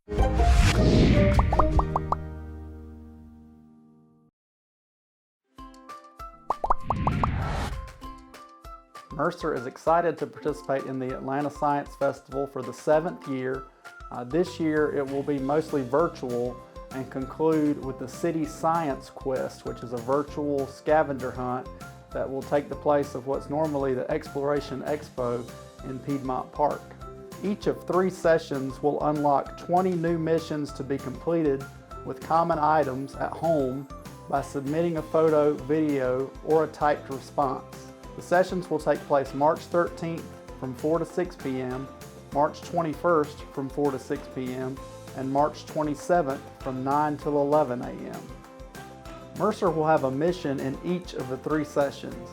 Mercer is excited to participate in the Atlanta Science Festival for the 7th year. This year it will be mostly virtual and conclude with the City Science Quest, which is a virtual scavenger hunt that will take the place of what's normally the Exploration Expo in Piedmont Park. Each of 3 sessions will unlock 20 new missions to be completed with common items at home by submitting a photo, video, or a typed response. The sessions will take place March 13th from 4 to 6 p.m., March 21st from 4 to 6 p.m., and March 27th from 9 till 11 a.m. Mercer will have a mission in each of the 3 sessions.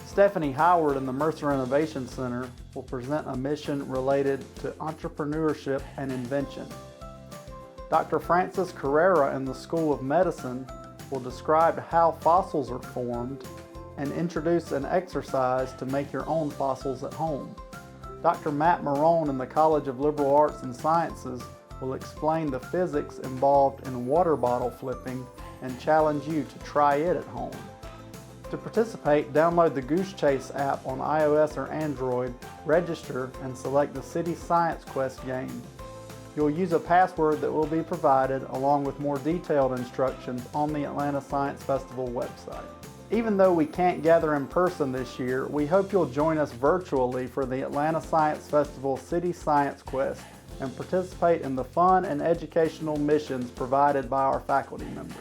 Stephanie Howard in the Mercer Innovation Center will present a mission related to entrepreneurship and invention. Dr. Francis Carrera in the School of Medicine will describe how fossils are formed and introduce an exercise to make your own fossils at home. Dr. Matt Marone in the College of Liberal Arts and Sciences will explain the physics involved in water bottle flipping and challenge you to try it at home. To participate, download the Goose Chase app on iOS or Android, register, and select the City Science Quest game. You'll use a password that will be provided along with more detailed instructions on the Atlanta Science Festival website. Even though we can't gather in person this year, we hope you'll join us virtually for the Atlanta Science Festival City Science Quest and participate in the fun and educational missions provided by our faculty members.